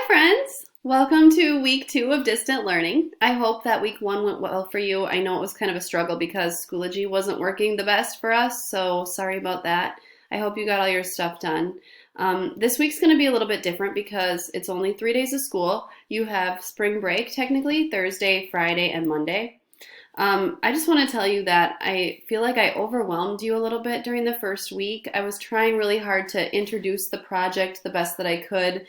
friends! Welcome to week 2 of distant learning. I hope that week 1 went well for you. I know it was kind of a struggle because Schoology wasn't working the best for us, so sorry about that. I hope you got all your stuff done. This week's going to be a little bit different because it's only 3 days of school. You have spring break, technically, Thursday, Friday, and Monday. I just want to tell you that I feel like I overwhelmed you a little bit during the first week. I was trying really hard to introduce the project the best that I could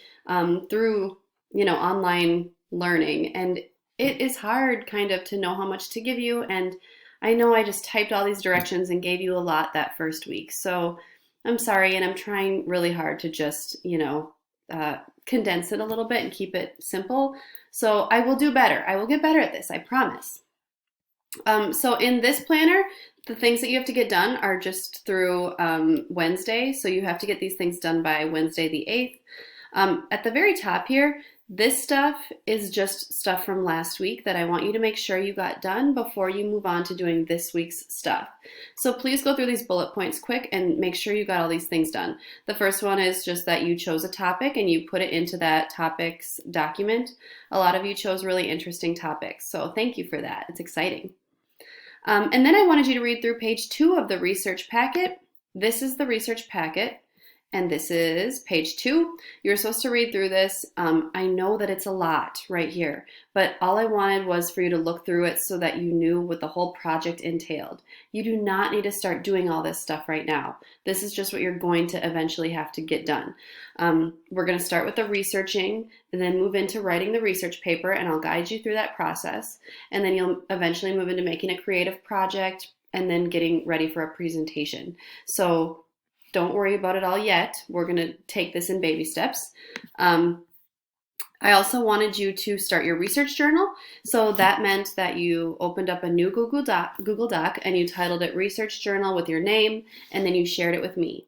through, online learning. And it is hard kind of to know how much to give you. And I know I just typed all these directions and gave you a lot that first week. So I'm sorry, and I'm trying really hard to just, condense it a little bit and keep it simple. So I will do better. I will get better at this, I promise. So in this planner, the things that you have to get done are just through Wednesday. So you have to get these things done by Wednesday the 8th. At the very top here, this stuff is just stuff from last week that I want you to make sure you got done before you move on to doing this week's stuff. So please go through these bullet points quick and make sure you got all these things done. The first one is just that you chose a topic and you put it into that topic's document. A lot of you chose really interesting topics, so thank you for that. It's exciting. And then I wanted you to read through page 2 of the research packet. This is the research packet, and this is page 2. You're supposed to read through this. I know that it's a lot right here, but all I wanted was for you to look through it so that you knew what the whole project entailed. You do not need to start doing all this stuff right now. This is just what you're going to eventually have to get done. We're going to start with the researching and then move into writing the research paper, and I'll guide you through that process. And then you'll eventually move into making a creative project and then getting ready for a presentation. So don't worry about it all yet. We're going to take this in baby steps. I also wanted you to start your research journal. So that meant that you opened up a new Google Doc and you titled it Research Journal with your name, and then you shared it with me.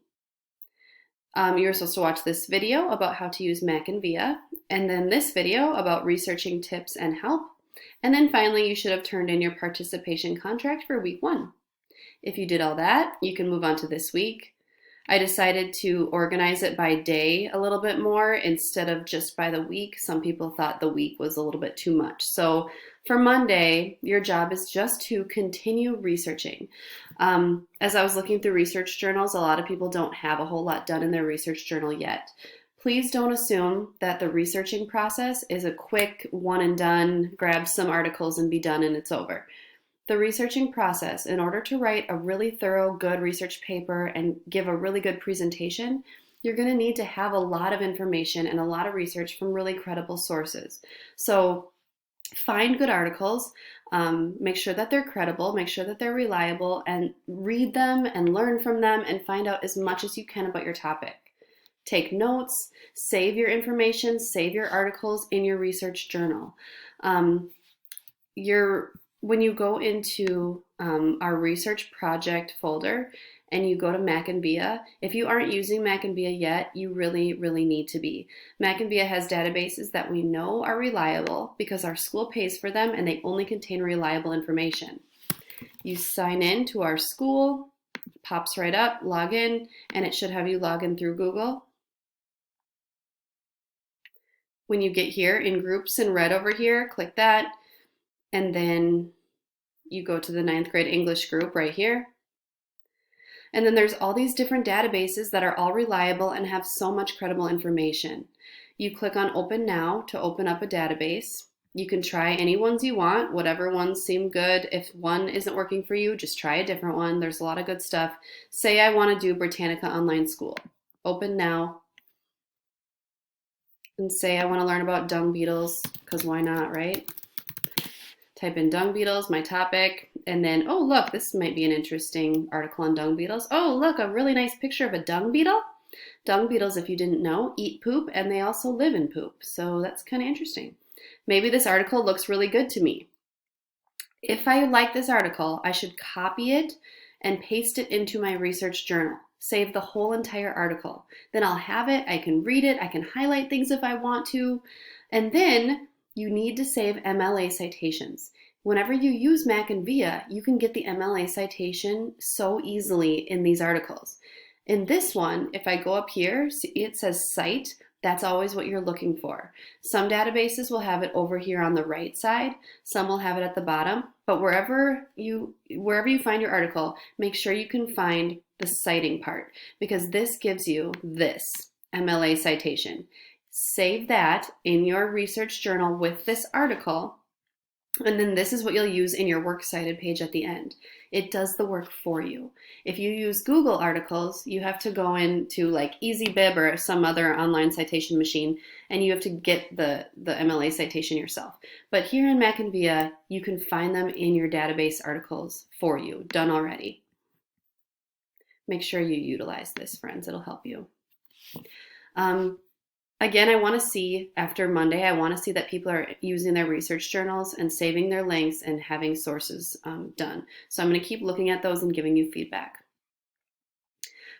You're supposed to watch this video about how to use Mac and VIA, and then this video about researching tips and help. And then finally, you should have turned in your participation contract for week 1. If you did all that, you can move on to this week. I decided to organize it by day a little bit more instead of just by the week. Some people thought the week was a little bit too much. So for Monday, your job is just to continue researching. As I was looking through research journals, a lot of people don't have a whole lot done in their research journal yet. Please don't assume that the researching process is a quick one and done, grab some articles and be done and it's over. The researching process, in order to write a really thorough, good research paper and give a really good presentation, you're going to need to have a lot of information and a lot of research from really credible sources. So find good articles, make sure that they're credible, make sure that they're reliable, and read them and learn from them and find out as much as you can about your topic. Take notes, save your information, save your articles in your research journal. When you go into our research project folder and you go to Mac and VIA, if you aren't using Mac and VIA yet, you really, really need to be. Mac and VIA has databases that we know are reliable because our school pays for them and they only contain reliable information. You sign in to our school, pops right up, log in, and it should have you log in through Google. When you get here in groups in red over here, click that. And then you go to the 9th grade English group right here. And then there's all these different databases that are all reliable and have so much credible information. You click on Open Now to open up a database. You can try any ones you want, whatever ones seem good. If one isn't working for you, just try a different one. There's a lot of good stuff. Say I want to do Britannica Online School. Open Now. And say I want to learn about dung beetles, because why not, right? Type in dung beetles, my topic, and then, oh look, this might be an interesting article on dung beetles. Oh look, a really nice picture of a dung beetle. Dung beetles, if you didn't know, eat poop and they also live in poop. So that's kind of interesting. Maybe this article looks really good to me. If I like this article, I should copy it and paste it into my research journal. Save the whole entire article. Then I'll have it, I can read it, I can highlight things if I want to, and then you need to save MLA citations. Whenever you use Mac and VIA, you can get the MLA citation so easily in these articles. In this one, if I go up here, see it says Cite That's always what you're looking for. Some databases will have it over here on the right side, some will have it at the bottom, but wherever you find your article, make sure you can find the citing part, because this gives you this MLA citation. Save that in your research journal with this article, and then this is what you'll use in your works cited page at the end. It does the work for you. If you use Google articles, you have to go into like EasyBib or some other online citation machine, and you have to get the MLA citation yourself. But here in Mac&Via, you can find them in your database articles for you, done already. Make sure you utilize this, friends. It'll help you. Again, I want to see, after Monday, I want to see that people are using their research journals and saving their links and having sources done. So I'm going to keep looking at those and giving you feedback.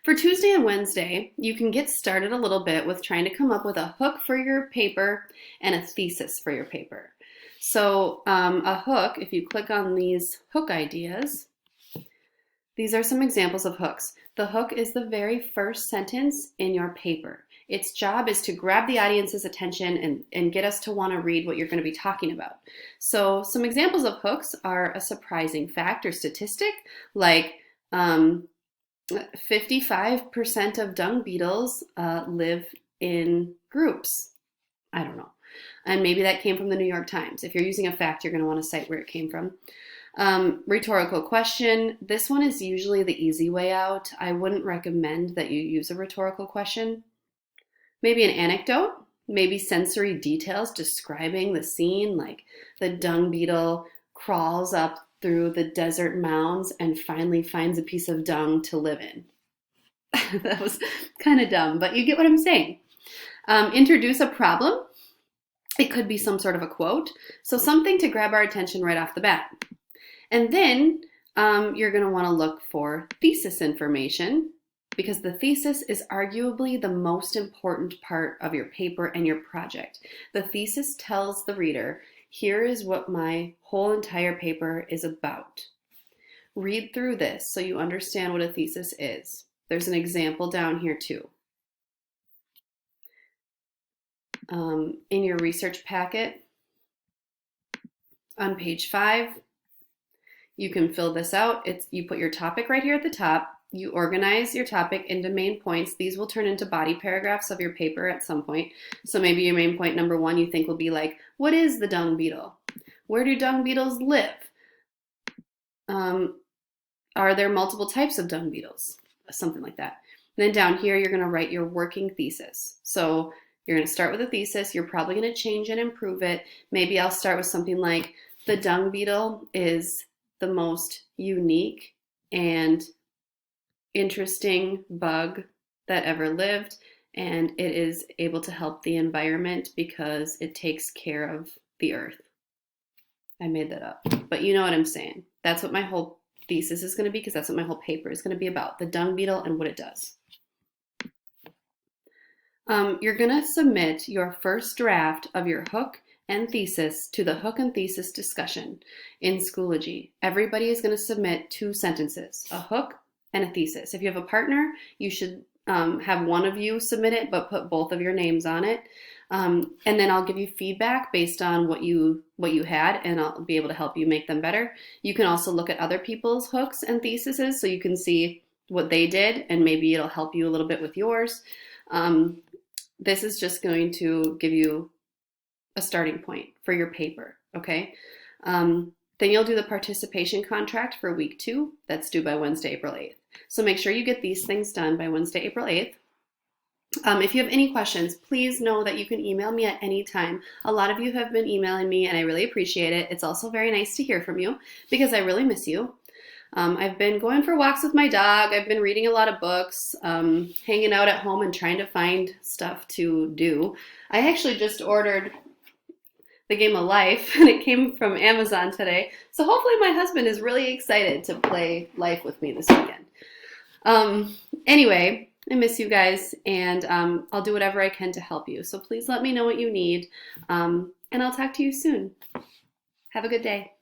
For Tuesday and Wednesday, you can get started a little bit with trying to come up with a hook for your paper and a thesis for your paper. So a hook, if you click on these hook ideas, these are some examples of hooks. The hook is the very first sentence in your paper. Its job is to grab the audience's attention and get us to want to read what you're going to be talking about. So some examples of hooks are a surprising fact or statistic, like 55% of dung beetles live in groups. I don't know. And maybe that came from the New York Times. If you're using a fact, you're going to want to cite where it came from. Rhetorical question. This one is usually the easy way out. I wouldn't recommend that you use a rhetorical question. Maybe an anecdote, maybe sensory details describing the scene, like the dung beetle crawls up through the desert mounds and finally finds a piece of dung to live in. That was kind of dumb, but you get what I'm saying. Introduce a problem. It could be some sort of a quote, so something to grab our attention right off the bat. And then you're going to want to look for thesis information, because the thesis is arguably the most important part of your paper and your project. The thesis tells the reader, here is what my whole entire paper is about. Read through this so you understand what a thesis is. There's an example down here too. In your research packet, on page 5, you can fill this out. You put your topic right here at the top. You organize your topic into main points. These will turn into body paragraphs of your paper at some point. So maybe your main point number 1 you think will be like, what is the dung beetle? Where do dung beetles live? Are there multiple types of dung beetles? Something like that. And then down here, you're going to write your working thesis. So you're going to start with a thesis. You're probably going to change and improve it. Maybe I'll start with something like, the dung beetle is the most unique and interesting bug that ever lived, and it is able to help the environment because it takes care of the earth. I made that up, but you know what I'm saying. That's what my whole thesis is going to be, because that's what my whole paper is going to be about, the dung beetle and what it does. You're going to submit your first draft of your hook and thesis to the hook and thesis discussion in Schoology. Everybody is going to submit 2 sentences, a hook and a thesis. If you have a partner, you should have one of you submit it, but put both of your names on it. And then I'll give you feedback based on what you had, and I'll be able to help you make them better. You can also look at other people's hooks and theses so you can see what they did, and maybe it'll help you a little bit with yours. This is just going to give you a starting point for your paper, okay? Then you'll do the participation contract for week 2. That's due by Wednesday, April 8th. So make sure you get these things done by Wednesday, April 8th. If you have any questions, please know that you can email me at any time. A lot of you have been emailing me, and I really appreciate it. It's also very nice to hear from you because I really miss you. I've been going for walks with my dog. I've been reading a lot of books, hanging out at home and trying to find stuff to do. I actually just ordered the game of Life, and it came from Amazon today. So hopefully my husband is really excited to play Life with me this weekend. Anyway, I miss you guys, and I'll do whatever I can to help you. So please let me know what you need, and I'll talk to you soon. Have a good day.